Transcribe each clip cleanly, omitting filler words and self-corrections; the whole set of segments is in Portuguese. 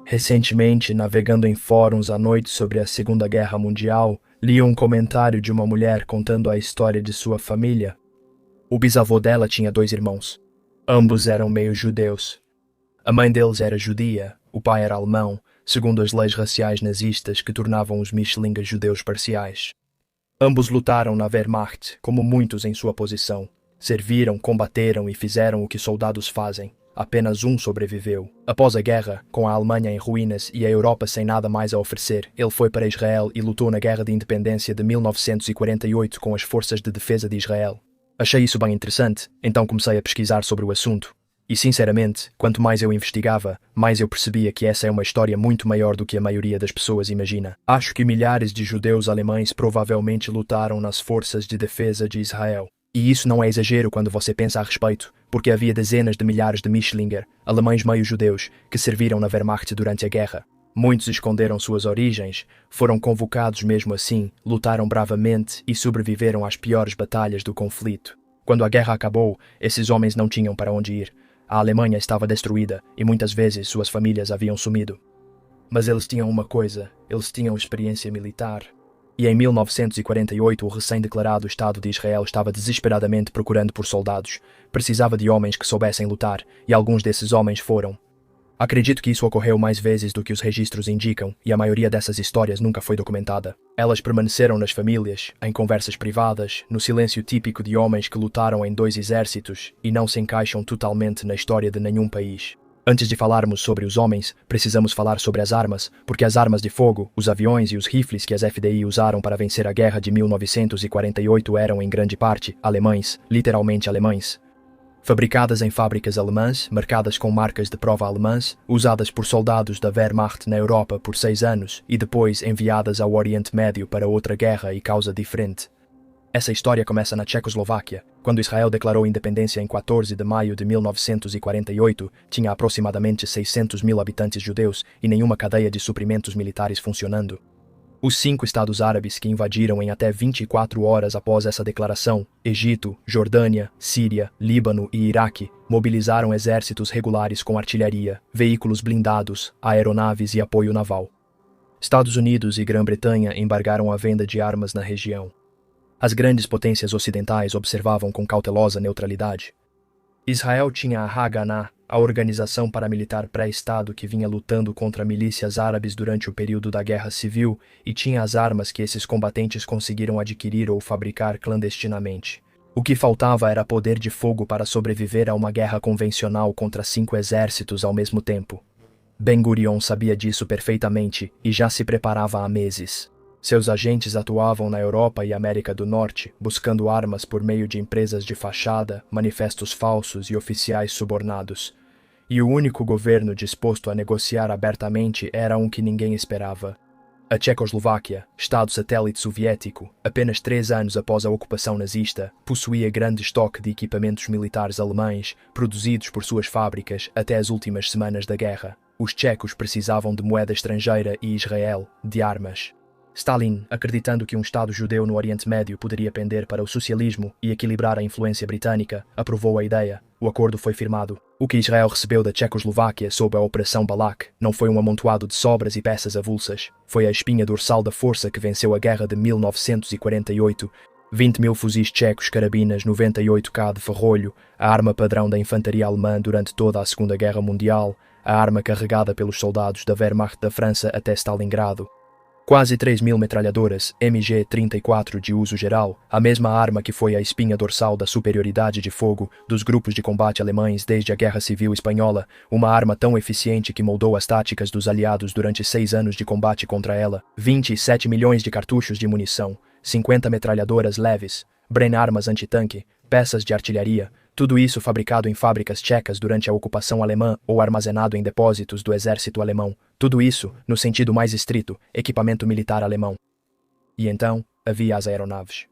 Recentemente, navegando em fóruns à noite sobre a Segunda Guerra Mundial, li um comentário de uma mulher contando a história de sua família. O bisavô dela tinha 2 irmãos. Ambos eram meio judeus. A mãe deles era judia, o pai era alemão, segundo as leis raciais nazistas que tornavam os Mischlinge judeus parciais. Ambos lutaram na Wehrmacht, como muitos em sua posição. Serviram, combateram e fizeram o que soldados fazem. Apenas um sobreviveu. Após a guerra, com a Alemanha em ruínas e a Europa sem nada mais a oferecer, ele foi para Israel e lutou na Guerra de Independência de 1948 com as Forças de Defesa de Israel. Achei isso bem interessante, então comecei a pesquisar sobre o assunto. E sinceramente, quanto mais eu investigava, mais eu percebia que essa é uma história muito maior do que a maioria das pessoas imagina. Acho que milhares de judeus alemães provavelmente lutaram nas Forças de Defesa de Israel. E isso não é exagero quando você pensa a respeito, porque havia dezenas de milhares de Mischlinger, alemães meio-judeus, que serviram na Wehrmacht durante a guerra. Muitos esconderam suas origens, foram convocados mesmo assim, lutaram bravamente e sobreviveram às piores batalhas do conflito. Quando a guerra acabou, esses homens não tinham para onde ir. A Alemanha estava destruída e muitas vezes suas famílias haviam sumido. Mas eles tinham uma coisa, eles tinham experiência militar. E em 1948 o recém-declarado Estado de Israel estava desesperadamente procurando por soldados. Precisava de homens que soubessem lutar, e alguns desses homens foram. Acredito que isso ocorreu mais vezes do que os registros indicam, e a maioria dessas histórias nunca foi documentada. Elas permaneceram nas famílias, em conversas privadas, no silêncio típico de homens que lutaram em 2 exércitos e não se encaixam totalmente na história de nenhum país. Antes de falarmos sobre os homens, precisamos falar sobre as armas, porque as armas de fogo, os aviões e os rifles que as FDI usaram para vencer a guerra de 1948 eram, em grande parte, alemães, literalmente alemães. Fabricadas em fábricas alemãs, marcadas com marcas de prova alemãs, usadas por soldados da Wehrmacht na Europa por 6 anos e depois enviadas ao Oriente Médio para outra guerra e causa diferente. Essa história começa na Tchecoslováquia. Quando Israel declarou independência em 14 de maio de 1948, tinha aproximadamente 600 mil habitantes judeus e nenhuma cadeia de suprimentos militares funcionando. Os 5 estados árabes que invadiram em até 24 horas após essa declaração, Egito, Jordânia, Síria, Líbano e Iraque, mobilizaram exércitos regulares com artilharia, veículos blindados, aeronaves e apoio naval. Estados Unidos e Grã-Bretanha embargaram a venda de armas na região. As grandes potências ocidentais observavam com cautelosa neutralidade. Israel tinha a Haganah, a organização paramilitar pré-Estado que vinha lutando contra milícias árabes durante o período da Guerra Civil e tinha as armas que esses combatentes conseguiram adquirir ou fabricar clandestinamente. O que faltava era poder de fogo para sobreviver a uma guerra convencional contra 5 exércitos ao mesmo tempo. Ben-Gurion sabia disso perfeitamente e já se preparava há meses. Seus agentes atuavam na Europa e América do Norte, buscando armas por meio de empresas de fachada, manifestos falsos e oficiais subornados. E o único governo disposto a negociar abertamente era um que ninguém esperava. A Tchecoslováquia, estado satélite soviético, apenas 3 anos após a ocupação nazista, possuía grande estoque de equipamentos militares alemães, produzidos por suas fábricas até as últimas semanas da guerra. Os tchecos precisavam de moeda estrangeira e Israel, de armas. Stalin, acreditando que um Estado judeu no Oriente Médio poderia pender para o socialismo e equilibrar a influência britânica, aprovou a ideia. O acordo foi firmado. O que Israel recebeu da Tchecoslováquia sob a Operação Balak não foi um amontoado de sobras e peças avulsas. Foi a espinha dorsal da força que venceu a guerra de 1948. 20 mil fuzis tchecos, carabinas 98K de ferrolho, a arma padrão da infantaria alemã durante toda a Segunda Guerra Mundial, a arma carregada pelos soldados da Wehrmacht da França até Stalingrado. Quase 3 mil metralhadoras MG-34 de uso geral, a mesma arma que foi a espinha dorsal da superioridade de fogo dos grupos de combate alemães desde a Guerra Civil Espanhola, uma arma tão eficiente que moldou as táticas dos aliados durante 6 anos de combate contra ela, 27 milhões de cartuchos de munição, 50 metralhadoras leves, Bren armas antitanque, peças de artilharia, tudo isso fabricado em fábricas tchecas durante a ocupação alemã ou armazenado em depósitos do exército alemão. Tudo isso, no sentido mais estrito, equipamento militar alemão. E então, havia as aeronaves.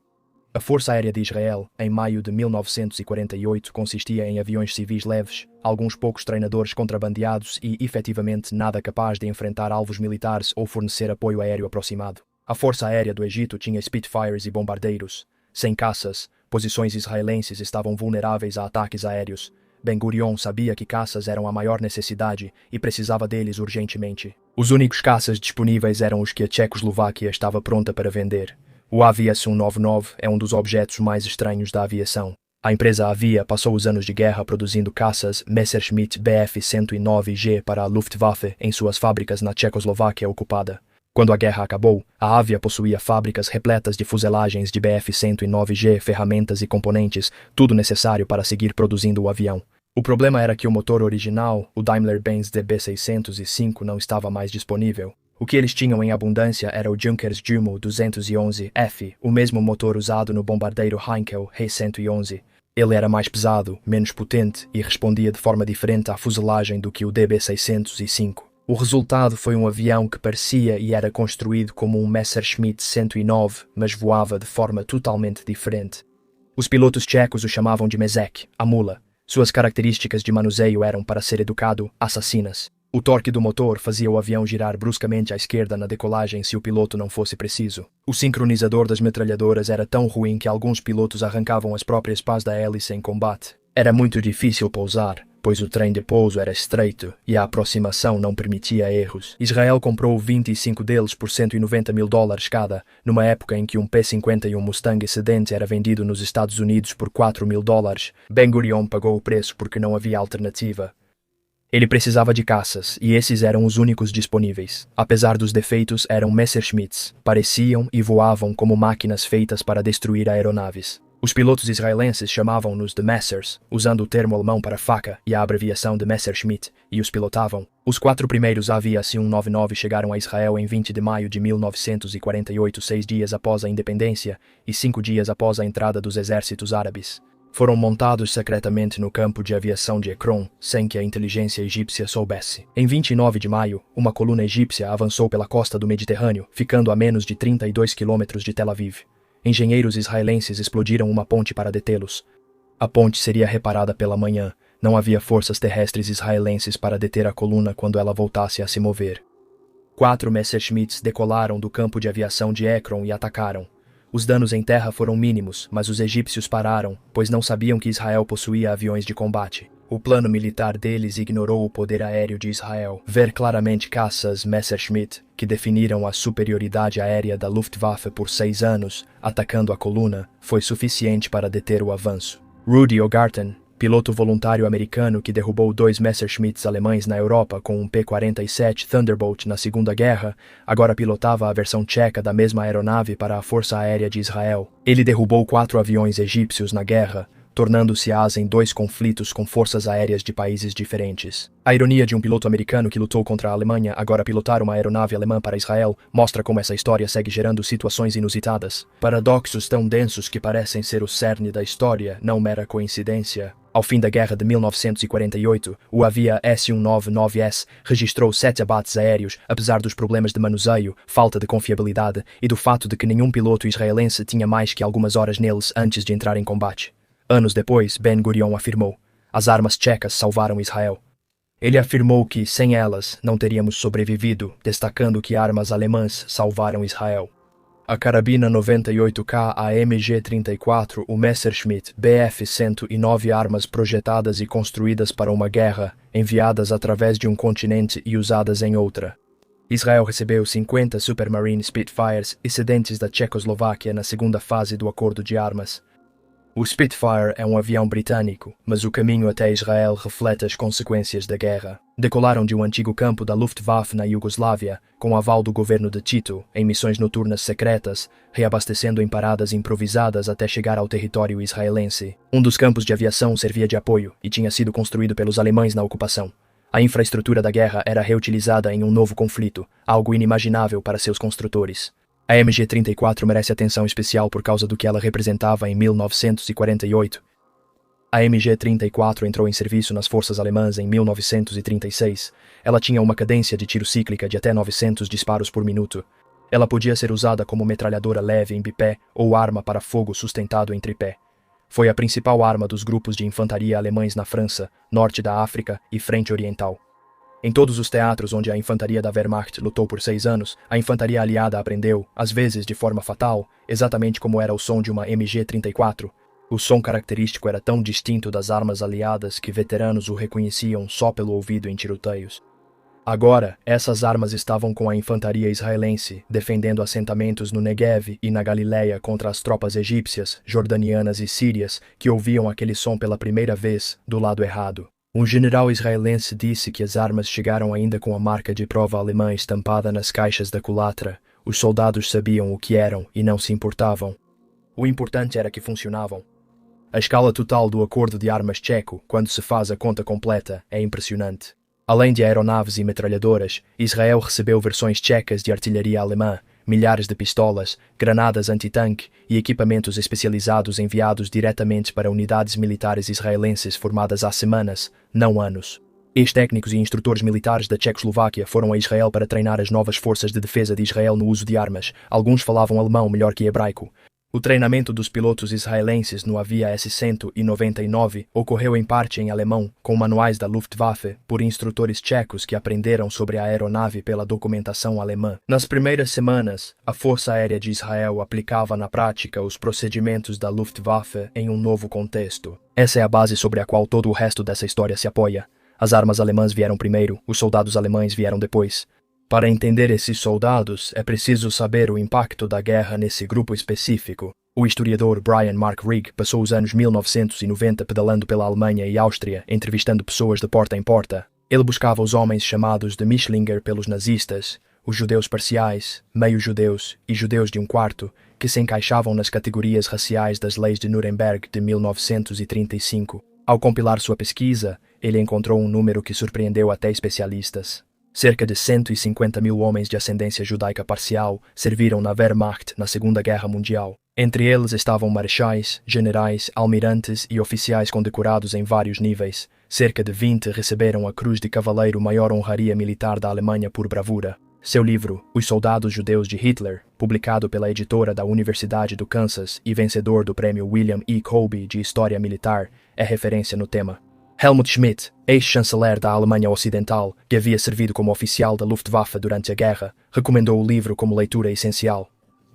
A Força Aérea de Israel, em maio de 1948, consistia em aviões civis leves, alguns poucos treinadores contrabandeados e, efetivamente, nada capaz de enfrentar alvos militares ou fornecer apoio aéreo aproximado. A Força Aérea do Egito tinha Spitfires e bombardeiros. Sem caças, posições israelenses estavam vulneráveis a ataques aéreos. Ben-Gurion sabia que caças eram a maior necessidade e precisava deles urgentemente. Os únicos caças disponíveis eram os que a Tchecoslováquia estava pronta para vender. O AVIA-199 é um dos objetos mais estranhos da aviação. A empresa Avia passou os anos de guerra produzindo caças Messerschmitt Bf-109G para a Luftwaffe em suas fábricas na Tchecoslováquia ocupada. Quando a guerra acabou, a Avia possuía fábricas repletas de fuselagens de Bf-109G, ferramentas e componentes, tudo necessário para seguir produzindo o avião. O problema era que o motor original, o Daimler-Benz DB605, não estava mais disponível. O que eles tinham em abundância era o Junkers Jumo 211F, o mesmo motor usado no bombardeiro Heinkel He-111. Ele era mais pesado, menos potente e respondia de forma diferente à fuselagem do que o DB605. O resultado foi um avião que parecia e era construído como um Messerschmitt 109, mas voava de forma totalmente diferente. Os pilotos tchecos o chamavam de Mezek, a mula. Suas características de manuseio eram, para ser educado, assassinas. O torque do motor fazia o avião girar bruscamente à esquerda na decolagem se o piloto não fosse preciso. O sincronizador das metralhadoras era tão ruim que alguns pilotos arrancavam as próprias pás da hélice em combate. Era muito difícil pousar, pois o trem de pouso era estreito e a aproximação não permitia erros. Israel comprou 25 deles por $190 mil cada, numa época em que um P-51 Mustang excedente era vendido nos Estados Unidos por $4 mil. Ben-Gurion pagou o preço porque não havia alternativa. Ele precisava de caças, e esses eram os únicos disponíveis. Apesar dos defeitos, eram Messerschmitts, pareciam e voavam como máquinas feitas para destruir aeronaves. Os pilotos israelenses chamavam-nos de Messers, usando o termo alemão para faca e a abreviação de Messerschmitt, e os pilotavam. Os 4 primeiros AVIA-199 chegaram a Israel em 20 de maio de 1948, 6 dias após a independência e 5 dias após a entrada dos exércitos árabes. Foram montados secretamente no campo de aviação de Ekron, sem que a inteligência egípcia soubesse. Em 29 de maio, uma coluna egípcia avançou pela costa do Mediterrâneo, ficando a menos de 32 quilômetros de Tel Aviv. Engenheiros israelenses explodiram uma ponte para detê-los. A ponte seria reparada pela manhã. Não havia forças terrestres israelenses para deter a coluna quando ela voltasse a se mover. 4 Messerschmitts decolaram do campo de aviação de Ekron e atacaram. Os danos em terra foram mínimos, mas os egípcios pararam, pois não sabiam que Israel possuía aviões de combate. O plano militar deles ignorou o poder aéreo de Israel. Ver claramente caças Messerschmitt, que definiram a superioridade aérea da Luftwaffe por 6 anos, atacando a coluna, foi suficiente para deter o avanço. Rudy Ogarten, piloto voluntário americano que derrubou 2 Messerschmitts alemães na Europa com um P-47 Thunderbolt na Segunda Guerra, agora pilotava a versão tcheca da mesma aeronave para a Força Aérea de Israel. Ele derrubou 4 aviões egípcios na guerra, tornando-se asa em 2 conflitos com forças aéreas de países diferentes. A ironia de um piloto americano que lutou contra a Alemanha agora pilotar uma aeronave alemã para Israel mostra como essa história segue gerando situações inusitadas. Paradoxos tão densos que parecem ser o cerne da história, não mera coincidência. Ao fim da guerra de 1948, o Avia S-199S registrou 7 abates aéreos, apesar dos problemas de manuseio, falta de confiabilidade e do fato de que nenhum piloto israelense tinha mais que algumas horas neles antes de entrar em combate. Anos depois, Ben-Gurion afirmou: as armas tchecas salvaram Israel. Ele afirmou que, sem elas, não teríamos sobrevivido, destacando que armas alemãs salvaram Israel. A carabina 98K AMG-34, o Messerschmitt Bf-109, armas projetadas e construídas para uma guerra, enviadas através de um continente e usadas em outra. Israel recebeu 50 Supermarine Spitfires excedentes da Tchecoslováquia na segunda fase do acordo de armas. O Spitfire é um avião britânico, mas o caminho até Israel reflete as consequências da guerra. Decolaram de um antigo campo da Luftwaffe na Iugoslávia, com o aval do governo de Tito, em missões noturnas secretas, reabastecendo em paradas improvisadas até chegar ao território israelense. Um dos campos de aviação servia de apoio e tinha sido construído pelos alemães na ocupação. A infraestrutura da guerra era reutilizada em um novo conflito, algo inimaginável para seus construtores. A MG-34 merece atenção especial por causa do que ela representava em 1948. A MG-34 entrou em serviço nas forças alemãs em 1936. Ela tinha uma cadência de tiro cíclica de até 900 disparos por minuto. Ela podia ser usada como metralhadora leve em bipé ou arma para fogo sustentado em tripé. Foi a principal arma dos grupos de infantaria alemães na França, norte da África e frente oriental. Em todos os teatros onde a infantaria da Wehrmacht lutou por 6 anos, a infantaria aliada aprendeu, às vezes de forma fatal, exatamente como era o som de uma MG-34. O som característico era tão distinto das armas aliadas que veteranos o reconheciam só pelo ouvido em tiroteios. Agora, essas armas estavam com a infantaria israelense, defendendo assentamentos no Negev e na Galileia contra as tropas egípcias, jordanianas e sírias que ouviam aquele som pela primeira vez do lado errado. Um general israelense disse que as armas chegaram ainda com a marca de prova alemã estampada nas caixas da culatra. Os soldados sabiam o que eram e não se importavam. O importante era que funcionavam. A escala total do acordo de armas tcheco, quando se faz a conta completa, é impressionante. Além de aeronaves e metralhadoras, Israel recebeu versões tchecas de artilharia alemã, milhares de pistolas, granadas antitanque e equipamentos especializados enviados diretamente para unidades militares israelenses formadas há semanas, não anos. Ex-técnicos e instrutores militares da Tchecoslováquia foram a Israel para treinar as novas forças de defesa de Israel no uso de armas. Alguns falavam alemão melhor que hebraico. O treinamento dos pilotos israelenses no Avia S-199 ocorreu em parte em alemão, com manuais da Luftwaffe por instrutores tchecos que aprenderam sobre a aeronave pela documentação alemã. Nas primeiras semanas, a Força Aérea de Israel aplicava na prática os procedimentos da Luftwaffe em um novo contexto. Essa é a base sobre a qual todo o resto dessa história se apoia. As armas alemãs vieram primeiro, os soldados alemães vieram depois. Para entender esses soldados, é preciso saber o impacto da guerra nesse grupo específico. O historiador Brian Mark Rigg passou os anos 1990 pedalando pela Alemanha e Áustria, entrevistando pessoas de porta em porta. Ele buscava os homens chamados de Mischlinger pelos nazistas, os judeus parciais, meio-judeus e judeus de um quarto, que se encaixavam nas categorias raciais das leis de Nuremberg de 1935. Ao compilar sua pesquisa, ele encontrou um número que surpreendeu até especialistas. Cerca de 150 mil homens de ascendência judaica parcial serviram na Wehrmacht na Segunda Guerra Mundial. Entre eles estavam marechais, generais, almirantes e oficiais condecorados em vários níveis. Cerca de 20 receberam a Cruz de Cavaleiro, maior honraria militar da Alemanha por bravura. Seu livro, Os Soldados Judeus de Hitler, publicado pela editora da Universidade do Kansas e vencedor do prêmio William E. Colby de História Militar, é referência no tema. Helmut Schmidt, ex-chanceler da Alemanha Ocidental, que havia servido como oficial da Luftwaffe durante a guerra, recomendou o livro como leitura essencial.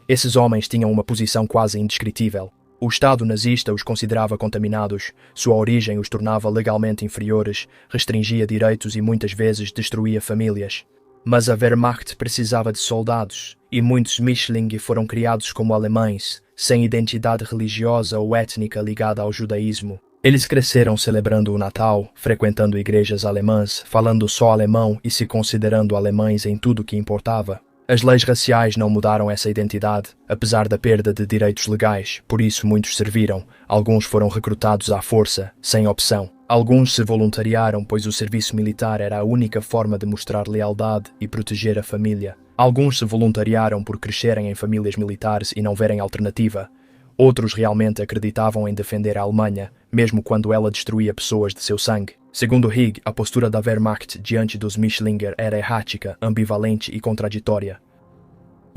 Esses homens tinham uma posição quase indescritível. O Estado nazista os considerava contaminados, sua origem os tornava legalmente inferiores, restringia direitos e muitas vezes destruía famílias. Mas a Wehrmacht precisava de soldados, e muitos Mischlinge foram criados como alemães, sem identidade religiosa ou étnica ligada ao judaísmo. Eles cresceram celebrando o Natal, frequentando igrejas alemãs, falando só alemão e se considerando alemães em tudo que importava. As leis raciais não mudaram essa identidade, apesar da perda de direitos legais, por isso muitos serviram. Alguns foram recrutados à força, sem opção. Alguns se voluntariaram, pois o serviço militar era a única forma de mostrar lealdade e proteger a família. Alguns se voluntariaram por crescerem em famílias militares e não verem alternativa. Outros realmente acreditavam em defender a Alemanha, mesmo quando ela destruía pessoas de seu sangue. Segundo Rigg, a postura da Wehrmacht diante dos Mischlinger era errática, ambivalente e contraditória.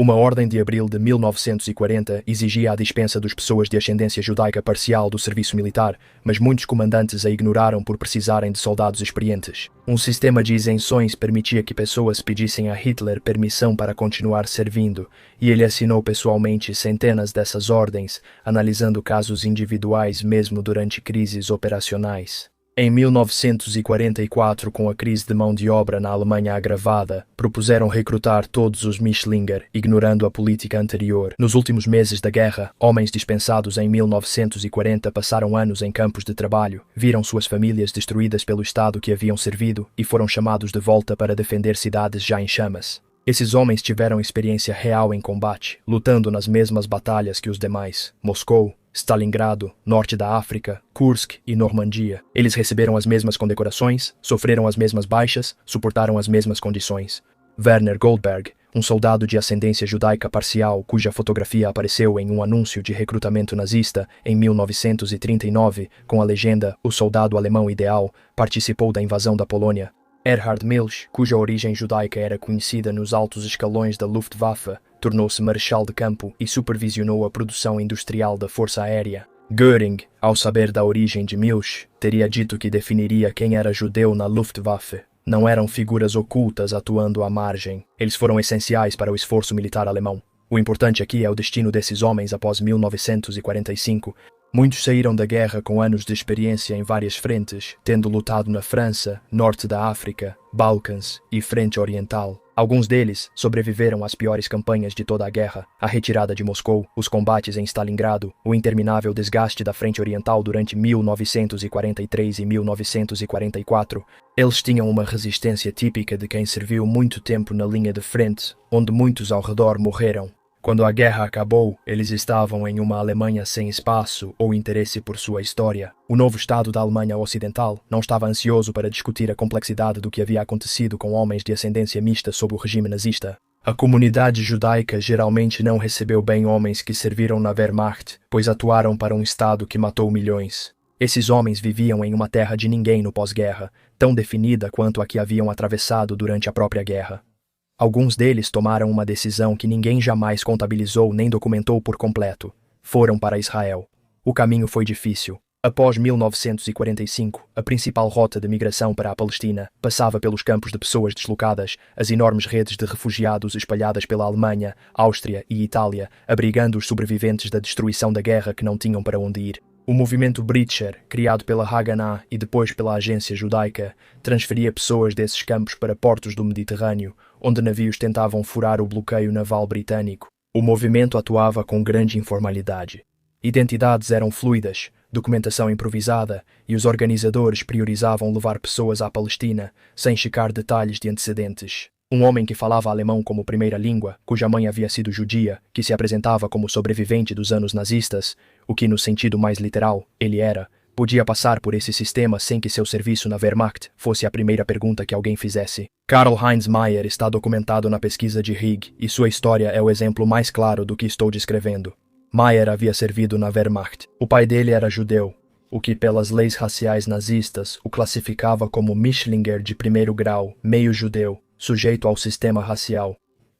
Uma ordem de abril de 1940 exigia a dispensa das pessoas de ascendência judaica parcial do serviço militar, mas muitos comandantes a ignoraram por precisarem de soldados experientes. Um sistema de isenções permitia que pessoas pedissem a Hitler permissão para continuar servindo, e ele assinou pessoalmente centenas dessas ordens, analisando casos individuais mesmo durante crises operacionais. Em 1944, com a crise de mão de obra na Alemanha agravada, propuseram recrutar todos os Mischlinger, ignorando a política anterior. Nos últimos meses da guerra, homens dispensados em 1940 passaram anos em campos de trabalho, viram suas famílias destruídas pelo Estado que haviam servido e foram chamados de volta para defender cidades já em chamas. Esses homens tiveram experiência real em combate, lutando nas mesmas batalhas que os demais: Moscou, Stalingrado, Norte da África, Kursk e Normandia. Eles receberam as mesmas condecorações, sofreram as mesmas baixas, suportaram as mesmas condições. Werner Goldberg, um soldado de ascendência judaica parcial cuja fotografia apareceu em um anúncio de recrutamento nazista em 1939 com a legenda "O soldado alemão ideal", participou da invasão da Polônia. Erhard Milch, cuja origem judaica era conhecida nos altos escalões da Luftwaffe, tornou-se marechal de campo e supervisionou a produção industrial da Força Aérea. Göring, ao saber da origem de Milch, teria dito que definiria quem era judeu na Luftwaffe. Não eram figuras ocultas atuando à margem. Eles foram essenciais para o esforço militar alemão. O importante aqui é o destino desses homens após 1945. Muitos saíram da guerra com anos de experiência em várias frentes, tendo lutado na França, Norte da África, Balcãs e Frente Oriental. Alguns deles sobreviveram às piores campanhas de toda a guerra, a retirada de Moscou, os combates em Stalingrado, o interminável desgaste da Frente Oriental durante 1943 e 1944. Eles tinham uma resistência típica de quem serviu muito tempo na linha de frente, onde muitos ao redor morreram. Quando a guerra acabou, eles estavam em uma Alemanha sem espaço ou interesse por sua história. O novo Estado da Alemanha Ocidental não estava ansioso para discutir a complexidade do que havia acontecido com homens de ascendência mista sob o regime nazista. A comunidade judaica geralmente não recebeu bem homens que serviram na Wehrmacht, pois atuaram para um Estado que matou milhões. Esses homens viviam em uma terra de ninguém no pós-guerra, tão definida quanto a que haviam atravessado durante a própria guerra. Alguns deles tomaram uma decisão que ninguém jamais contabilizou nem documentou por completo. Foram para Israel. O caminho foi difícil. Após 1945, a principal rota de migração para a Palestina passava pelos campos de pessoas deslocadas, as enormes redes de refugiados espalhadas pela Alemanha, Áustria e Itália, abrigando os sobreviventes da destruição da guerra que não tinham para onde ir. O movimento Breacher, criado pela Haganah e depois pela Agência Judaica, transferia pessoas desses campos para portos do Mediterrâneo, onde navios tentavam furar o bloqueio naval britânico. O movimento atuava com grande informalidade. Identidades eram fluidas, documentação improvisada, e os organizadores priorizavam levar pessoas à Palestina, sem checar detalhes de antecedentes. Um homem que falava alemão como primeira língua, cuja mãe havia sido judia, que se apresentava como sobrevivente dos anos nazistas, o que no sentido mais literal ele era, podia passar por esse sistema sem que seu serviço na Wehrmacht fosse a primeira pergunta que alguém fizesse. Karl-Heinz Mayer está documentado na pesquisa de Higg e sua história é o exemplo mais claro do que estou descrevendo. Mayer havia servido na Wehrmacht. O pai dele era judeu, o que pelas leis raciais nazistas o classificava como Mischlinger de primeiro grau, meio judeu, sujeito ao sistema racial.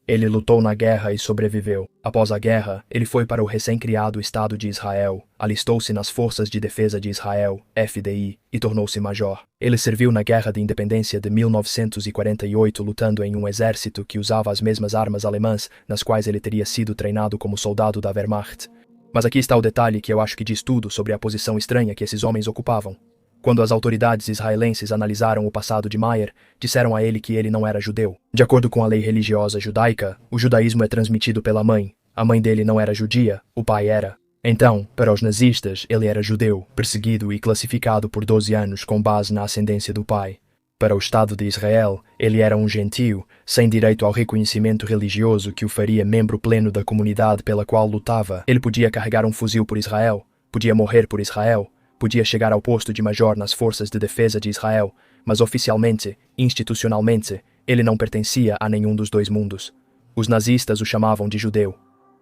Ele lutou na guerra e sobreviveu. Após a guerra, ele foi para o recém-criado Estado de Israel, alistou-se nas Forças de Defesa de Israel, FDI, e tornou-se major. Ele serviu na Guerra de Independência de 1948 lutando em um exército que usava as mesmas armas alemãs nas quais ele teria sido treinado como soldado da Wehrmacht. Mas aqui está o detalhe que eu acho que diz tudo sobre a posição estranha que esses homens ocupavam. Quando as autoridades israelenses analisaram o passado de Mayer, disseram a ele que ele não era judeu. De acordo com a lei religiosa judaica, o judaísmo é transmitido pela mãe. A mãe dele não era judia, o pai era. Então, para os nazistas, ele era judeu, perseguido e classificado por 12 anos com base na ascendência do pai. Para o Estado de Israel, ele era um gentio, sem direito ao reconhecimento religioso que o faria membro pleno da comunidade pela qual lutava. Ele podia carregar um fuzil por Israel, podia morrer por Israel, podia chegar ao posto de major nas Forças de Defesa de Israel, mas oficialmente, institucionalmente, ele não pertencia a nenhum dos dois mundos. Os nazistas o chamavam de judeu.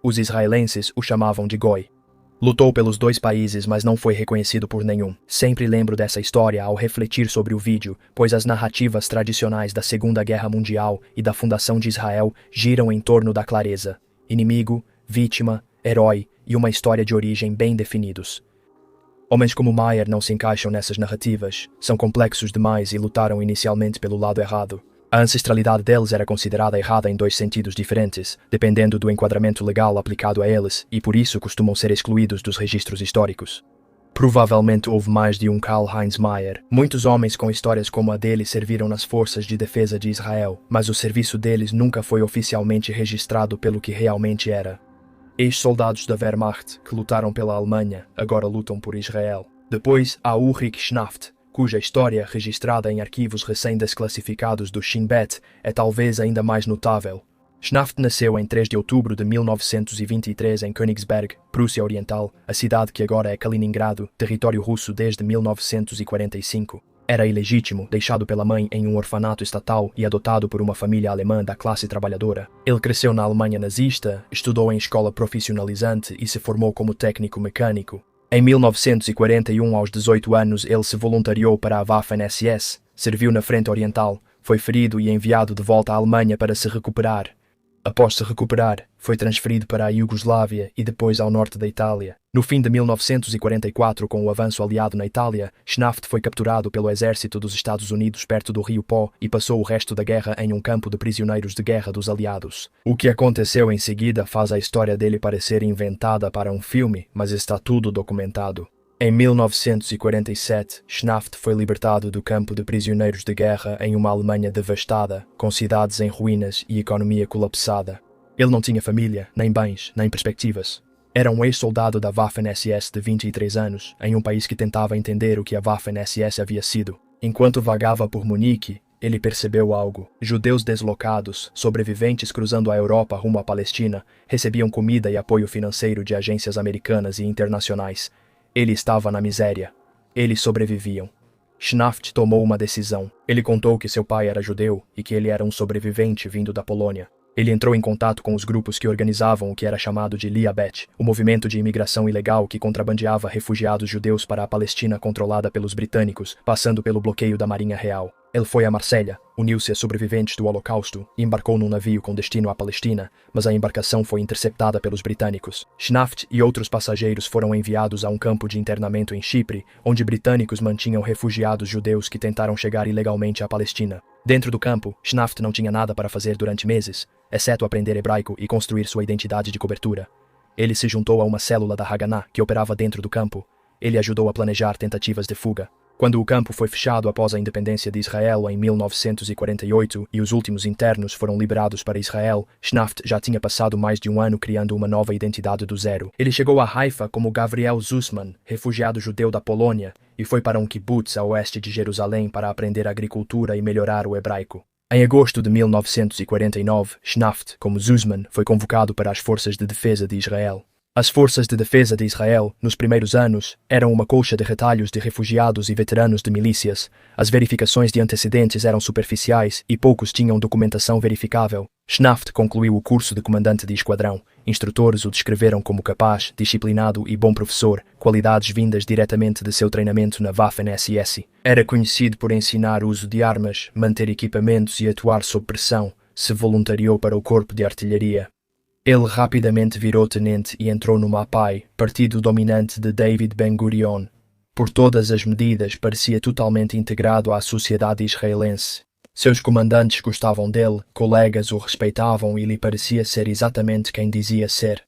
Os israelenses o chamavam de goi. Lutou pelos dois países, mas não foi reconhecido por nenhum. Sempre lembro dessa história ao refletir sobre o vídeo, pois as narrativas tradicionais da Segunda Guerra Mundial e da fundação de Israel giram em torno da clareza. Inimigo, vítima, herói e uma história de origem bem definidos. Homens como Mayer não se encaixam nessas narrativas, são complexos demais e lutaram inicialmente pelo lado errado. A ancestralidade deles era considerada errada em dois sentidos diferentes, dependendo do enquadramento legal aplicado a eles, e por isso costumam ser excluídos dos registros históricos. Provavelmente houve mais de um Karl-Heinz Mayer. Muitos homens com histórias como a dele serviram nas Forças de Defesa de Israel, mas o serviço deles nunca foi oficialmente registrado pelo que realmente era. Ex-soldados da Wehrmacht, que lutaram pela Alemanha, agora lutam por Israel. Depois há Ulrich Schnaft, cuja história, registrada em arquivos recém-desclassificados do Shin Bet, é talvez ainda mais notável. Schnaft nasceu em 3 de outubro de 1923 em Königsberg, Prússia Oriental, a cidade que agora é Kaliningrado, território russo desde 1945. Era ilegítimo, deixado pela mãe em um orfanato estatal e adotado por uma família alemã da classe trabalhadora. Ele cresceu na Alemanha nazista, estudou em escola profissionalizante e se formou como técnico mecânico. Em 1941, aos 18 anos, ele se voluntariou para a Waffen-SS, serviu na Frente Oriental, foi ferido e enviado de volta à Alemanha para se recuperar. Após se recuperar, foi transferido para a Iugoslávia e depois ao norte da Itália. No fim de 1944, com o avanço aliado na Itália, Schnafft foi capturado pelo exército dos Estados Unidos perto do Rio Pó e passou o resto da guerra em um campo de prisioneiros de guerra dos aliados. O que aconteceu em seguida faz a história dele parecer inventada para um filme, mas está tudo documentado. Em 1947, Schnafft foi libertado do campo de prisioneiros de guerra em uma Alemanha devastada, com cidades em ruínas e economia colapsada. Ele não tinha família, nem bens, nem perspectivas. Era um ex-soldado da Waffen-SS de 23 anos, em um país que tentava entender o que a Waffen-SS havia sido. Enquanto vagava por Munique, ele percebeu algo. Judeus deslocados, sobreviventes cruzando a Europa rumo à Palestina, recebiam comida e apoio financeiro de agências americanas e internacionais. Ele estava na miséria. Eles sobreviviam. Schnafft tomou uma decisão. Ele contou que seu pai era judeu e que ele era um sobrevivente vindo da Polônia. Ele entrou em contato com os grupos que organizavam o que era chamado de Liabet, o movimento de imigração ilegal que contrabandeava refugiados judeus para a Palestina controlada pelos britânicos, passando pelo bloqueio da Marinha Real. Ele foi a Marselha, uniu-se a sobreviventes do Holocausto e embarcou num navio com destino à Palestina, mas a embarcação foi interceptada pelos britânicos. Schnafft e outros passageiros foram enviados a um campo de internamento em Chipre, onde britânicos mantinham refugiados judeus que tentaram chegar ilegalmente à Palestina. Dentro do campo, Schnafft não tinha nada para fazer durante meses, exceto aprender hebraico e construir sua identidade de cobertura. Ele se juntou a uma célula da Haganah que operava dentro do campo. Ele ajudou a planejar tentativas de fuga. Quando o campo foi fechado após a independência de Israel em 1948 e os últimos internos foram liberados para Israel, Schnafft já tinha passado mais de um ano criando uma nova identidade do zero. Ele chegou a Haifa como Gabriel Zussman, refugiado judeu da Polônia, e foi para um kibbutz a oeste de Jerusalém para aprender agricultura e melhorar o hebraico. Em agosto de 1949, Schnafft, como Zussman, foi convocado para as Forças de Defesa de Israel. As Forças de Defesa de Israel, nos primeiros anos, eram uma colcha de retalhos de refugiados e veteranos de milícias. As verificações de antecedentes eram superficiais e poucos tinham documentação verificável. Schnafft concluiu o curso de comandante de esquadrão. Instrutores o descreveram como capaz, disciplinado e bom professor, qualidades vindas diretamente de seu treinamento na Waffen-SS. Era conhecido por ensinar o uso de armas, manter equipamentos e atuar sob pressão. Se voluntariou para o Corpo de Artilharia. Ele rapidamente virou tenente e entrou no MAPAI, partido dominante de David Ben-Gurion. Por todas as medidas, parecia totalmente integrado à sociedade israelense. Seus comandantes gostavam dele, colegas o respeitavam e lhe parecia ser exatamente quem dizia ser.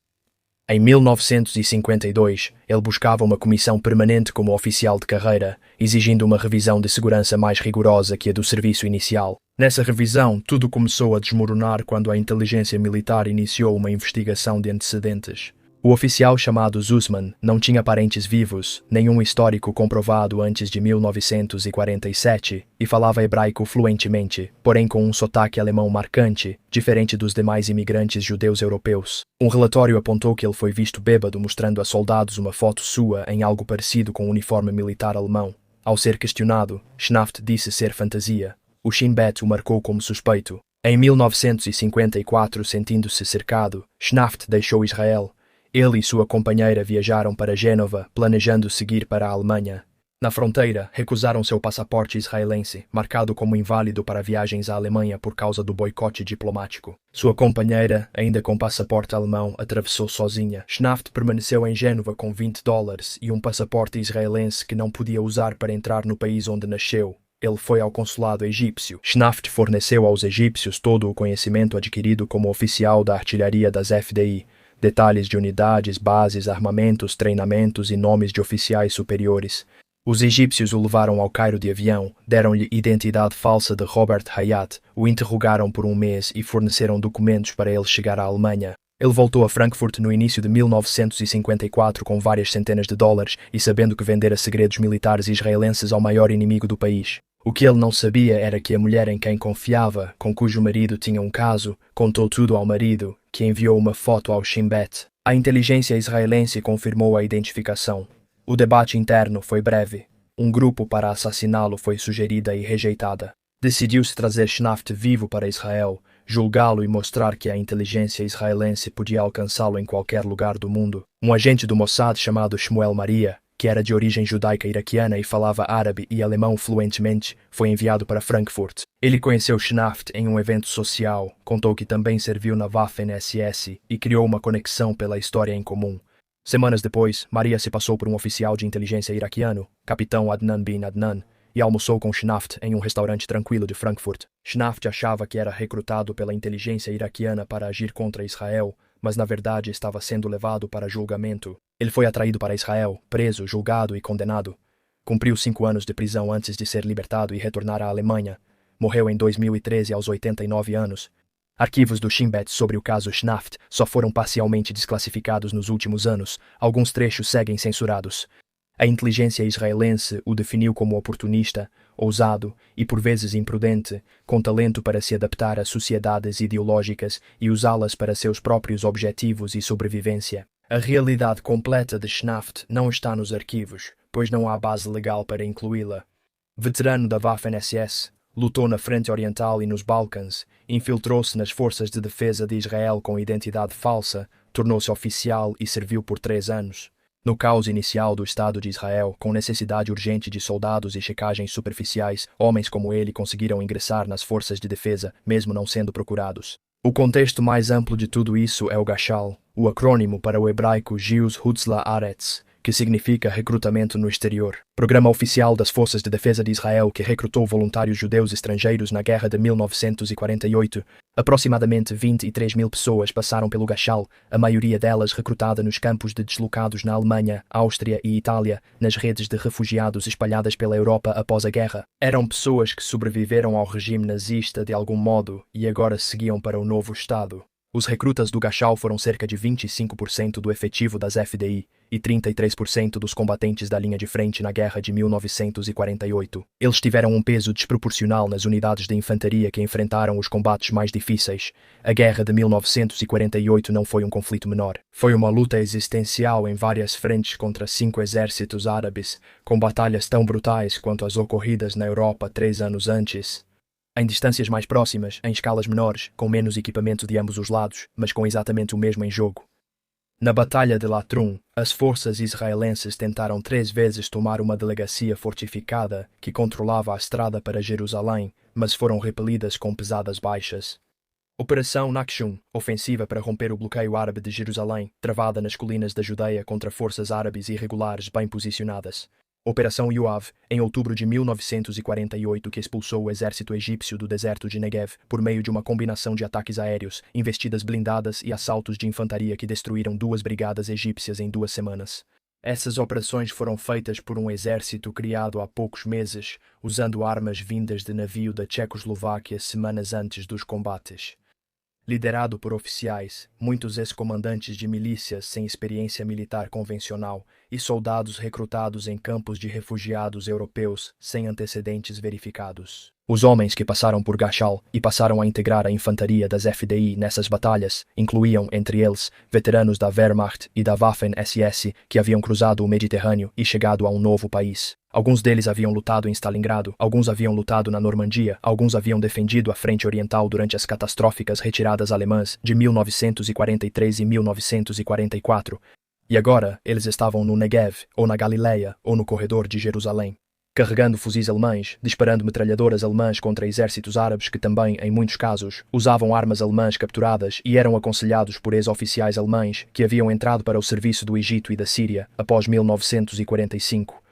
Em 1952, ele buscava uma comissão permanente como oficial de carreira, exigindo uma revisão de segurança mais rigorosa que a do serviço inicial. Nessa revisão, tudo começou a desmoronar quando a inteligência militar iniciou uma investigação de antecedentes. O oficial chamado Zussman não tinha parentes vivos, nenhum histórico comprovado antes de 1947 e falava hebraico fluentemente, porém com um sotaque alemão marcante, diferente dos demais imigrantes judeus europeus. Um relatório apontou que ele foi visto bêbado mostrando a soldados uma foto sua em algo parecido com o uniforme militar alemão. Ao ser questionado, Schnafft disse ser fantasia. O Shin Bet o marcou como suspeito. Em 1954, sentindo-se cercado, Schnafft deixou Israel. Ele e sua companheira viajaram para Gênova, planejando seguir para a Alemanha. Na fronteira, recusaram seu passaporte israelense, marcado como inválido para viagens à Alemanha por causa do boicote diplomático. Sua companheira, ainda com passaporte alemão, atravessou sozinha. Schnafft permaneceu em Gênova com $20 e um passaporte israelense que não podia usar para entrar no país onde nasceu. Ele foi ao consulado egípcio. Schnafft forneceu aos egípcios todo o conhecimento adquirido como oficial da artilharia das FDI, detalhes de unidades, bases, armamentos, treinamentos e nomes de oficiais superiores. Os egípcios o levaram ao Cairo de avião, deram-lhe identidade falsa de Robert Hayat, o interrogaram por um mês e forneceram documentos para ele chegar à Alemanha. Ele voltou a Frankfurt no início de 1954 com várias centenas de dólares e sabendo que vendera segredos militares israelenses ao maior inimigo do país. O que ele não sabia era que a mulher em quem confiava, com cujo marido tinha um caso, contou tudo ao marido, que enviou uma foto ao Shin Bet. A inteligência israelense confirmou a identificação. O debate interno foi breve. Um grupo para assassiná-lo foi sugerida e rejeitada. Decidiu-se trazer Schnafft vivo para Israel, julgá-lo e mostrar que a inteligência israelense podia alcançá-lo em qualquer lugar do mundo. Um agente do Mossad chamado Shmuel Maria, que era de origem judaica iraquiana e falava árabe e alemão fluentemente, foi enviado para Frankfurt. Ele conheceu Schnaft em um evento social, contou que também serviu na Waffen-SS e criou uma conexão pela história em comum. Semanas depois, Maria se passou por um oficial de inteligência iraquiano, capitão Adnan bin Adnan, e almoçou com Schnaft em um restaurante tranquilo de Frankfurt. Schnaft achava que era recrutado pela inteligência iraquiana para agir contra Israel, mas na verdade estava sendo levado para julgamento. Ele foi atraído para Israel, preso, julgado e condenado. Cumpriu 5 anos de prisão antes de ser libertado e retornar à Alemanha. Morreu em 2013 aos 89 anos. Arquivos do Shin Bet sobre o caso Schnaft só foram parcialmente desclassificados nos últimos anos. Alguns trechos seguem censurados. A inteligência israelense o definiu como oportunista, ousado e por vezes imprudente, com talento para se adaptar a sociedades ideológicas e usá-las para seus próprios objetivos e sobrevivência. A realidade completa de Schnaft não está nos arquivos, pois não há base legal para incluí-la. Veterano da Waffen-SS, lutou na Frente Oriental e nos Balcãs, infiltrou-se nas forças de defesa de Israel com identidade falsa, tornou-se oficial e serviu por 3 anos. No caos inicial do Estado de Israel, com necessidade urgente de soldados e checagens superficiais, homens como ele conseguiram ingressar nas forças de defesa, mesmo não sendo procurados. O contexto mais amplo de tudo isso é o Gashal, o acrônimo para o hebraico Gius Hutzla Aretz, que significa recrutamento no exterior. Programa oficial das Forças de Defesa de Israel que recrutou voluntários judeus estrangeiros na Guerra de 1948. Aproximadamente 23 mil pessoas passaram pelo Gashal, a maioria delas recrutada nos campos de deslocados na Alemanha, Áustria e Itália, nas redes de refugiados espalhadas pela Europa após a guerra. Eram pessoas que sobreviveram ao regime nazista de algum modo e agora seguiam para o novo Estado. Os recrutas do Gashal foram cerca de 25% do efetivo das FDI e 33% dos combatentes da linha de frente na Guerra de 1948. Eles tiveram um peso desproporcional nas unidades de infantaria que enfrentaram os combates mais difíceis. A Guerra de 1948 não foi um conflito menor. Foi uma luta existencial em várias frentes contra 5 exércitos árabes, com batalhas tão brutais quanto as ocorridas na Europa 3 anos antes. Em distâncias mais próximas, em escalas menores, com menos equipamento de ambos os lados, mas com exatamente o mesmo em jogo. Na Batalha de Latrun, as forças israelenses tentaram 3 vezes tomar uma delegacia fortificada que controlava a estrada para Jerusalém, mas foram repelidas com pesadas baixas. Operação Nakshun, ofensiva para romper o bloqueio árabe de Jerusalém, travada nas colinas da Judeia contra forças árabes irregulares bem posicionadas. Operação Yoav, em outubro de 1948, que expulsou o exército egípcio do deserto de Negev por meio de uma combinação de ataques aéreos, investidas blindadas e assaltos de infantaria que destruíram 2 brigadas egípcias em 2 semanas. Essas operações foram feitas por um exército criado há poucos meses, usando armas vindas de navio da Tchecoslováquia semanas antes dos combates. Liderado por oficiais, muitos ex-comandantes de milícias sem experiência militar convencional e soldados recrutados em campos de refugiados europeus sem antecedentes verificados. Os homens que passaram por Gashal e passaram a integrar a infantaria das FDI nessas batalhas incluíam, entre eles, veteranos da Wehrmacht e da Waffen-SS que haviam cruzado o Mediterrâneo e chegado a um novo país. Alguns deles haviam lutado em Stalingrado, alguns haviam lutado na Normandia, alguns haviam defendido a frente oriental durante as catastróficas retiradas alemãs de 1943 e 1944. E agora eles estavam no Negev, ou na Galileia, ou no corredor de Jerusalém, carregando fuzis alemães, disparando metralhadoras alemãs contra exércitos árabes que também, em muitos casos, usavam armas alemãs capturadas e eram aconselhados por ex-oficiais alemães que haviam entrado para o serviço do Egito e da Síria após 1945.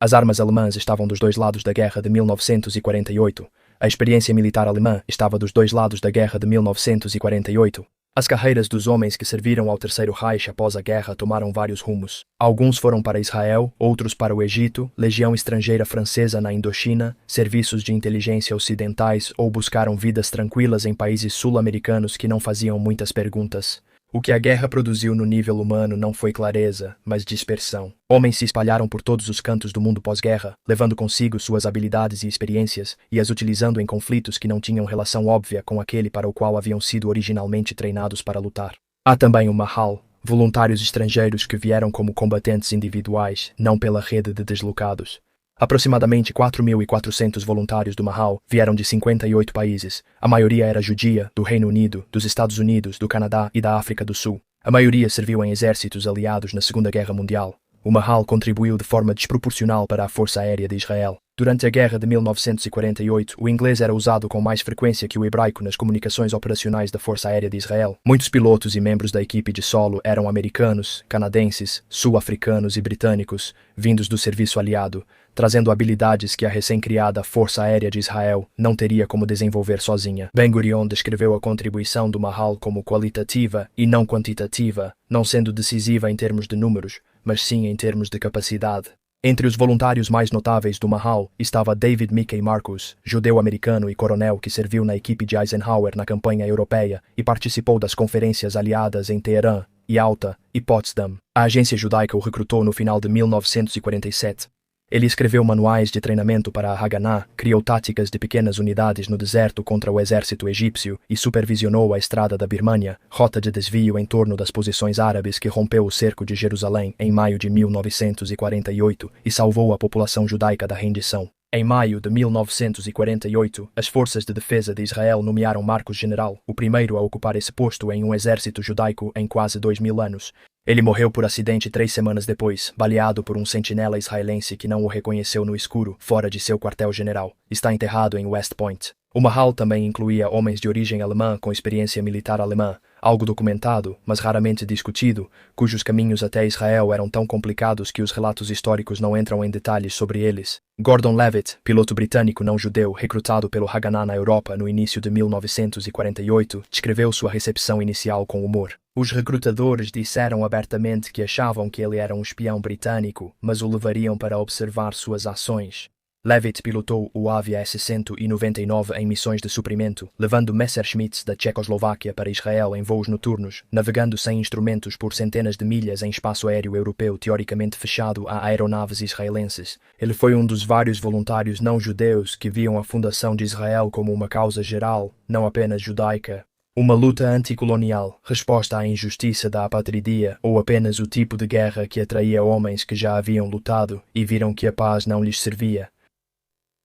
As armas alemãs estavam dos 2 lados da guerra de 1948. A experiência militar alemã estava dos 2 lados da guerra de 1948. As carreiras dos homens que serviram ao Terceiro Reich após a guerra tomaram vários rumos. Alguns foram para Israel, outros para o Egito, legião estrangeira francesa na Indochina, serviços de inteligência ocidentais ou buscaram vidas tranquilas em países sul-americanos que não faziam muitas perguntas. O que a guerra produziu no nível humano não foi clareza, mas dispersão. Homens se espalharam por todos os cantos do mundo pós-guerra, levando consigo suas habilidades e experiências e as utilizando em conflitos que não tinham relação óbvia com aquele para o qual haviam sido originalmente treinados para lutar. Há também o Mahal, voluntários estrangeiros que vieram como combatentes individuais, não pela rede de deslocados. Aproximadamente 4.400 voluntários do Mahal vieram de 58 países. A maioria era judia, do Reino Unido, dos Estados Unidos, do Canadá e da África do Sul. A maioria serviu em exércitos aliados na Segunda Guerra Mundial. O Mahal contribuiu de forma desproporcional para a Força Aérea de Israel. Durante a Guerra de 1948, o inglês era usado com mais frequência que o hebraico nas comunicações operacionais da Força Aérea de Israel. Muitos pilotos e membros da equipe de solo eram americanos, canadenses, sul-africanos e britânicos, vindos do serviço aliado, trazendo habilidades que a recém-criada Força Aérea de Israel não teria como desenvolver sozinha. Ben-Gurion descreveu a contribuição do Mahal como qualitativa e não quantitativa, não sendo decisiva em termos de números, mas sim em termos de capacidade. Entre os voluntários mais notáveis do Mahal estava David Mickey Marcus, judeu-americano e coronel que serviu na equipe de Eisenhower na campanha europeia e participou das conferências aliadas em Teherã, Yalta e Potsdam. A agência judaica o recrutou no final de 1947. Ele escreveu manuais de treinamento para a Haganah, criou táticas de pequenas unidades no deserto contra o exército egípcio e supervisionou a estrada da Birmânia, rota de desvio em torno das posições árabes que rompeu o cerco de Jerusalém em maio de 1948 e salvou a população judaica da rendição. Em maio de 1948, as forças de defesa de Israel nomearam Marcos general, o primeiro a ocupar esse posto em um exército judaico em quase 2000 anos. Ele morreu por acidente 3 semanas depois, baleado por um sentinela israelense que não o reconheceu no escuro, fora de seu quartel-general. Está enterrado em West Point. O Mahal também incluía homens de origem alemã com experiência militar alemã, algo documentado, mas raramente discutido, cujos caminhos até Israel eram tão complicados que os relatos históricos não entram em detalhes sobre eles. Gordon Levitt, piloto britânico não-judeu recrutado pelo Haganah na Europa no início de 1948, descreveu sua recepção inicial com humor. Os recrutadores disseram abertamente que achavam que ele era um espião britânico, mas o levariam para observar suas ações. Levitt pilotou o Avia S-199 em missões de suprimento, levando Messerschmitts da Tchecoslováquia para Israel em voos noturnos, navegando sem instrumentos por centenas de milhas em espaço aéreo europeu teoricamente fechado a aeronaves israelenses. Ele foi um dos vários voluntários não-judeus que viam a fundação de Israel como uma causa geral, não apenas judaica. Uma luta anticolonial, resposta à injustiça da apatridia ou apenas o tipo de guerra que atraía homens que já haviam lutado e viram que a paz não lhes servia.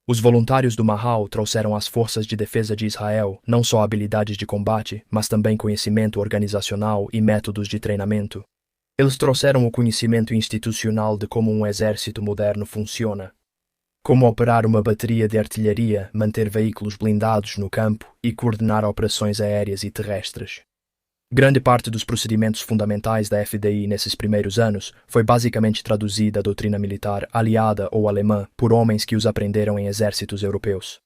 Os voluntários do Mahal trouxeram às forças de defesa de Israel não só habilidades de combate, mas também conhecimento organizacional e métodos de treinamento. Eles trouxeram o conhecimento institucional de como um exército moderno funciona. Como operar uma bateria de artilharia, manter veículos blindados no campo e coordenar operações aéreas e terrestres. Grande parte dos procedimentos fundamentais da FDI nesses primeiros anos foi basicamente traduzida a doutrina militar aliada ou alemã por homens que os aprenderam em exércitos europeus.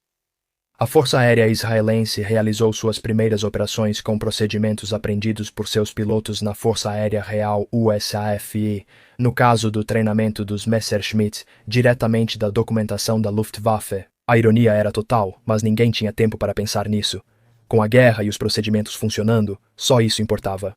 A Força Aérea Israelense realizou suas primeiras operações com procedimentos aprendidos por seus pilotos na Força Aérea Real USAF, no caso do treinamento dos Messerschmitt, diretamente da documentação da Luftwaffe. A ironia era total, mas ninguém tinha tempo para pensar nisso. Com a guerra e os procedimentos funcionando, só isso importava.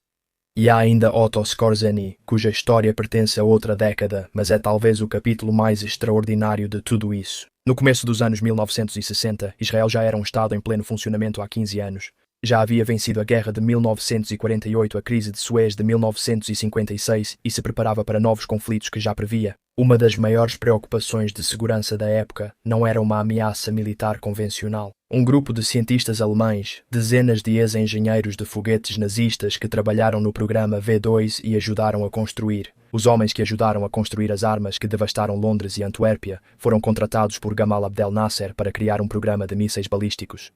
E há ainda Otto Skorzeny, cuja história pertence a outra década, mas é talvez o capítulo mais extraordinário de tudo isso. No começo dos anos 1960, Israel já era um Estado em pleno funcionamento há 15 anos. Já havia vencido a Guerra de 1948, a crise de Suez de 1956 e se preparava para novos conflitos que já previa. Uma das maiores preocupações de segurança da época não era uma ameaça militar convencional. Um grupo de cientistas alemães, dezenas de ex-engenheiros de foguetes nazistas que trabalharam no programa V2 e ajudaram a construir. Os homens que ajudaram a construir as armas que devastaram Londres e Antuérpia foram contratados por Gamal Abdel Nasser para criar um programa de mísseis balísticos.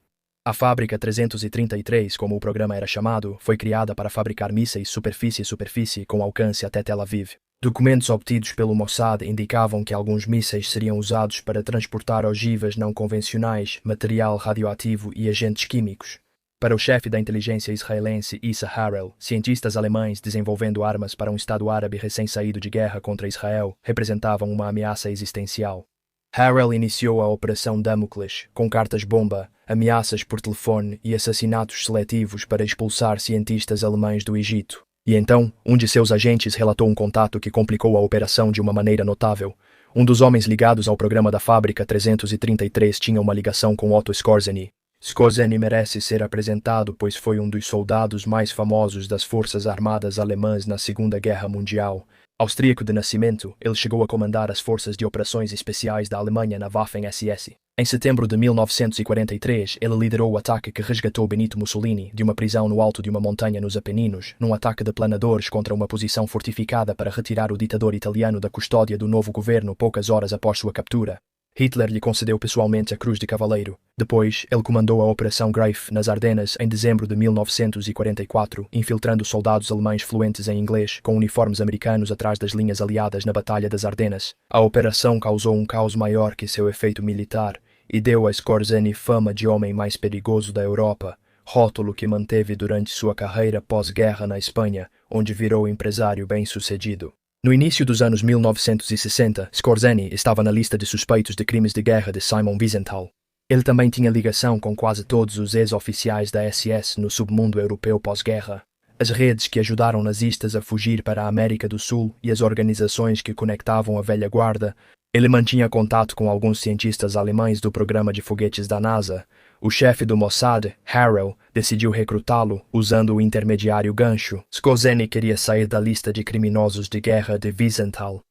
A Fábrica 333, como o programa era chamado, foi criada para fabricar mísseis superfície-superfície com alcance até Tel Aviv. Documentos obtidos pelo Mossad indicavam que alguns mísseis seriam usados para transportar ogivas não convencionais, material radioativo e agentes químicos. Para o chefe da inteligência israelense Issa Harel, cientistas alemães desenvolvendo armas para um Estado árabe recém-saído de guerra contra Israel representavam uma ameaça existencial. Harel iniciou a Operação Damocles, com cartas-bomba, ameaças por telefone e assassinatos seletivos para expulsar cientistas alemães do Egito. E então, um de seus agentes relatou um contato que complicou a operação de uma maneira notável. Um dos homens ligados ao programa da Fábrica 333 tinha uma ligação com Otto Skorzeny. Skorzeny merece ser apresentado pois foi um dos soldados mais famosos das Forças Armadas Alemãs na Segunda Guerra Mundial. Austríaco de nascimento, ele chegou a comandar as forças de operações especiais da Alemanha na Waffen-SS. Em setembro de 1943, ele liderou o ataque que resgatou Benito Mussolini de uma prisão no alto de uma montanha nos Apeninos, num ataque de planadores contra uma posição fortificada para retirar o ditador italiano da custódia do novo governo poucas horas após sua captura. Hitler lhe concedeu pessoalmente a Cruz de Cavaleiro. Depois, ele comandou a Operação Greif nas Ardenas em dezembro de 1944, infiltrando soldados alemães fluentes em inglês com uniformes americanos atrás das linhas aliadas na Batalha das Ardenas. A operação causou um caos maior que seu efeito militar e deu a Skorzeny fama de homem mais perigoso da Europa, rótulo que manteve durante sua carreira pós-guerra na Espanha, onde virou empresário bem-sucedido. No início dos anos 1960, Skorzeny estava na lista de suspeitos de crimes de guerra de Simon Wiesenthal. Ele também tinha ligação com quase todos os ex-oficiais da SS no submundo europeu pós-guerra. As redes que ajudaram nazistas a fugir para a América do Sul e as organizações que conectavam a velha guarda. Ele mantinha contato com alguns cientistas alemães do programa de foguetes da NASA. O chefe do Mossad, Harel, decidiu recrutá-lo usando o intermediário gancho. Skorzeny queria sair da lista de criminosos de guerra de Wiesenthal.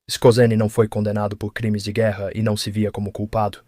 Skorzeny não foi condenado por crimes de guerra e não se via como culpado.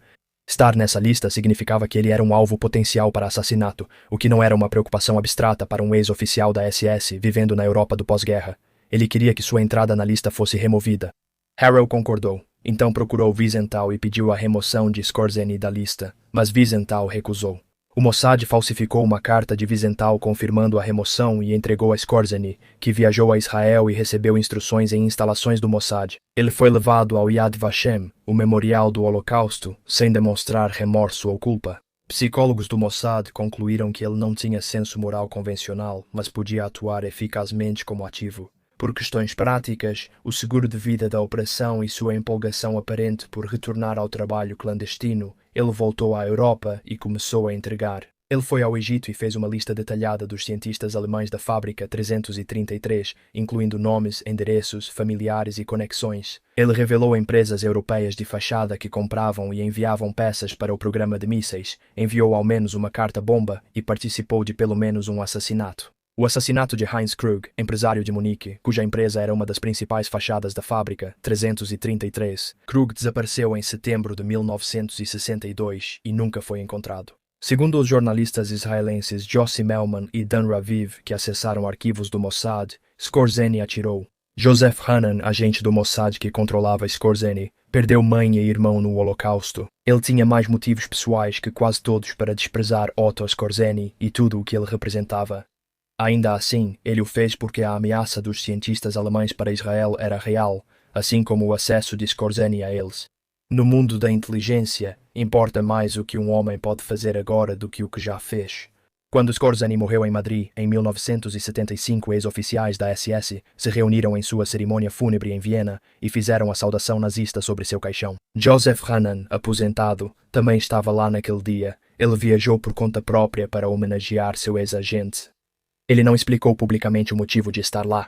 Estar nessa lista significava que ele era um alvo potencial para assassinato, o que não era uma preocupação abstrata para um ex-oficial da SS vivendo na Europa do pós-guerra. Ele queria que sua entrada na lista fosse removida. Harel concordou. Então procurou Wiesenthal e pediu a remoção de Skorzeny da lista, mas Wiesenthal recusou. O Mossad falsificou uma carta de Wiesenthal confirmando a remoção e entregou a Skorzeny, que viajou a Israel e recebeu instruções em instalações do Mossad. Ele foi levado ao Yad Vashem, o memorial do Holocausto, sem demonstrar remorso ou culpa. Psicólogos do Mossad concluíram que ele não tinha senso moral convencional, mas podia atuar eficazmente como ativo. Por questões práticas, o seguro de vida da operação e sua empolgação aparente por retornar ao trabalho clandestino, ele voltou à Europa e começou a entregar. Ele foi ao Egito e fez uma lista detalhada dos cientistas alemães da Fábrica 333, incluindo nomes, endereços, familiares e conexões. Ele revelou empresas europeias de fachada que compravam e enviavam peças para o programa de mísseis, enviou ao menos uma carta-bomba e participou de pelo menos um assassinato. O assassinato de Heinz Krug, empresário de Munique, cuja empresa era uma das principais fachadas da Fábrica 333. Krug desapareceu em setembro de 1962 e nunca foi encontrado. Segundo os jornalistas israelenses Jossi Melman e Dan Raviv, que acessaram arquivos do Mossad, Skorzeny atirou. Joseph Hanan, agente do Mossad que controlava Skorzeny, perdeu mãe e irmão no Holocausto. Ele tinha mais motivos pessoais que quase todos para desprezar Otto Skorzeny e tudo o que ele representava. Ainda assim, ele o fez porque a ameaça dos cientistas alemães para Israel era real, assim como o acesso de Skorzeny a eles. No mundo da inteligência, importa mais o que um homem pode fazer agora do que o que já fez. Quando Skorzeny morreu em Madrid, em 1975, ex-oficiais da SS se reuniram em sua cerimônia fúnebre em Viena e fizeram a saudação nazista sobre seu caixão. Joseph Hanan, aposentado, também estava lá naquele dia. Ele viajou por conta própria para homenagear seu ex-agente. Ele não explicou publicamente o motivo de estar lá.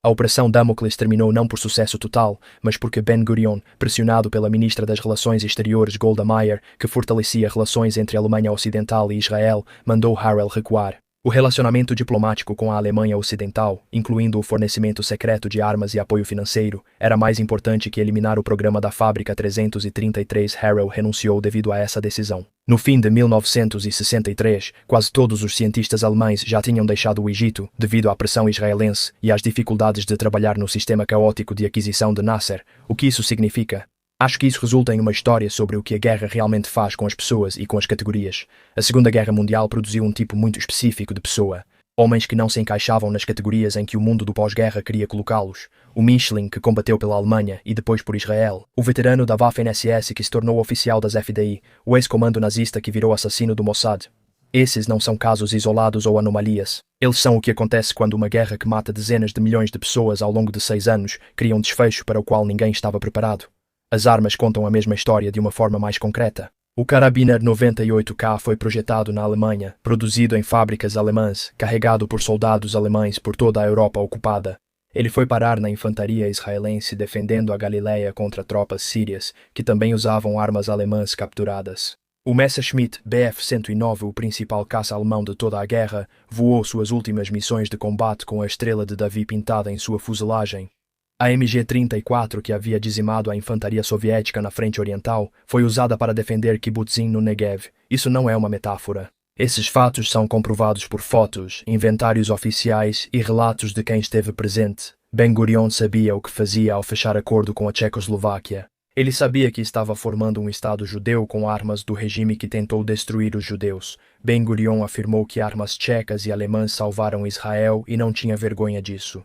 A Operação Damocles terminou não por sucesso total, mas porque Ben-Gurion, pressionado pela ministra das Relações Exteriores Golda Meir, que fortalecia relações entre a Alemanha Ocidental e Israel, mandou Harel recuar. O relacionamento diplomático com a Alemanha Ocidental, incluindo o fornecimento secreto de armas e apoio financeiro, era mais importante que eliminar o programa da Fábrica 333. Harel renunciou devido a essa decisão. No fim de 1963, quase todos os cientistas alemães já tinham deixado o Egito devido à pressão israelense e às dificuldades de trabalhar no sistema caótico de aquisição de Nasser. O que isso significa? Acho que isso resulta em uma história sobre o que a guerra realmente faz com as pessoas e com as categorias. A Segunda Guerra Mundial produziu um tipo muito específico de pessoa. Homens que não se encaixavam nas categorias em que o mundo do pós-guerra queria colocá-los. O Michelin, que combateu pela Alemanha e depois por Israel. O veterano da Waffen-SS que se tornou oficial das FDI. O ex-comando nazista que virou assassino do Mossad. Esses não são casos isolados ou anomalias. Eles são o que acontece quando uma guerra que mata dezenas de milhões de pessoas ao longo de 6 anos cria um desfecho para o qual ninguém estava preparado. As armas contam a mesma história de uma forma mais concreta. O Karabiner 98K foi projetado na Alemanha, produzido em fábricas alemãs, carregado por soldados alemães por toda a Europa ocupada. Ele foi parar na infantaria israelense defendendo a Galileia contra tropas sírias, que também usavam armas alemãs capturadas. O Messerschmitt Bf-109, o principal caça alemão de toda a guerra, voou suas últimas missões de combate com a estrela de Davi pintada em sua fuselagem. A MG-34, que havia dizimado a infantaria soviética na frente oriental, foi usada para defender Kibbutzim no Negev. Isso não é uma metáfora. Esses fatos são comprovados por fotos, inventários oficiais e relatos de quem esteve presente. Ben-Gurion sabia o que fazia ao fechar acordo com a Tchecoslováquia. Ele sabia que estava formando um Estado judeu com armas do regime que tentou destruir os judeus. Ben-Gurion afirmou que armas tchecas e alemãs salvaram Israel e não tinha vergonha disso.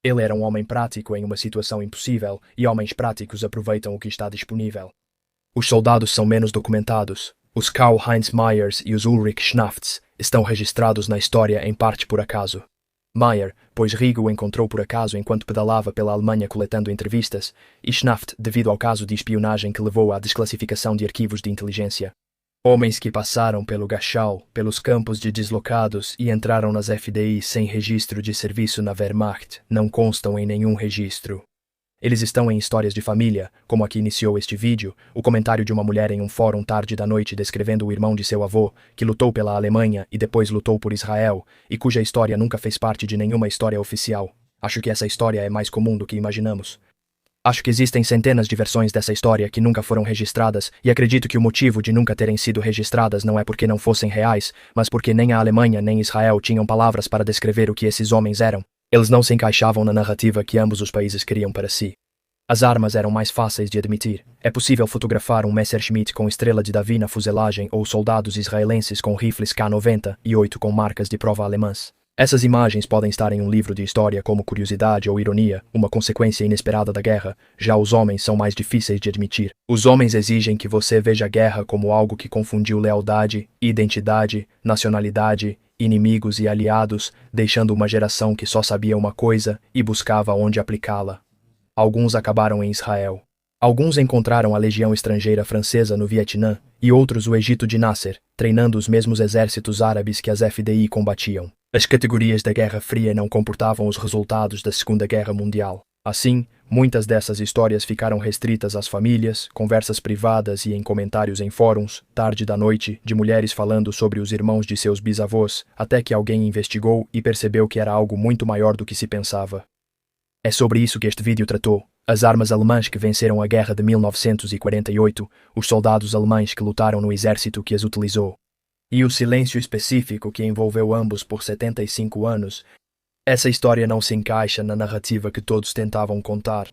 Ele era um homem prático em uma situação impossível, e homens práticos aproveitam o que está disponível. Os soldados são menos documentados. Os Karl-Heinz Myers e os Ulrich Schnafts estão registrados na história em parte por acaso. Meyer, pois Rigo o encontrou por acaso enquanto pedalava pela Alemanha coletando entrevistas, e Schnaft devido ao caso de espionagem que levou à desclassificação de arquivos de inteligência. Homens que passaram pelo Gachau, pelos campos de deslocados e entraram nas FDI sem registro de serviço na Wehrmacht não constam em nenhum registro. Eles estão em histórias de família, como a que iniciou este vídeo, o comentário de uma mulher em um fórum tarde da noite descrevendo o irmão de seu avô, que lutou pela Alemanha e depois lutou por Israel, e cuja história nunca fez parte de nenhuma história oficial. Acho que essa história é mais comum do que imaginamos. Acho que existem centenas de versões dessa história que nunca foram registradas, e acredito que o motivo de nunca terem sido registradas não é porque não fossem reais, mas porque nem a Alemanha nem Israel tinham palavras para descrever o que esses homens eram. Eles não se encaixavam na narrativa que ambos os países queriam para si. As armas eram mais fáceis de admitir. É possível fotografar um Messerschmitt com estrela de Davi na fuselagem ou soldados israelenses com rifles K-90 e 8 com marcas de prova alemãs. Essas imagens podem estar em um livro de história como curiosidade ou ironia, uma consequência inesperada da guerra. Já os homens são mais difíceis de admitir. Os homens exigem que você veja a guerra como algo que confundiu lealdade, identidade, nacionalidade, inimigos e aliados, deixando uma geração que só sabia uma coisa e buscava onde aplicá-la. Alguns acabaram em Israel. Alguns encontraram a legião estrangeira francesa no Vietnã e outros o Egito de Nasser, treinando os mesmos exércitos árabes que as FDI combatiam. As categorias da Guerra Fria não comportavam os resultados da Segunda Guerra Mundial. Assim, muitas dessas histórias ficaram restritas às famílias, conversas privadas e em comentários em fóruns, tarde da noite, de mulheres falando sobre os irmãos de seus bisavós, até que alguém investigou e percebeu que era algo muito maior do que se pensava. É sobre isso que este vídeo tratou. As armas alemãs que venceram a guerra de 1948, os soldados alemães que lutaram no exército que as utilizou. E o silêncio específico que envolveu ambos por 75 anos. Essa história não se encaixa na narrativa que todos tentavam contar.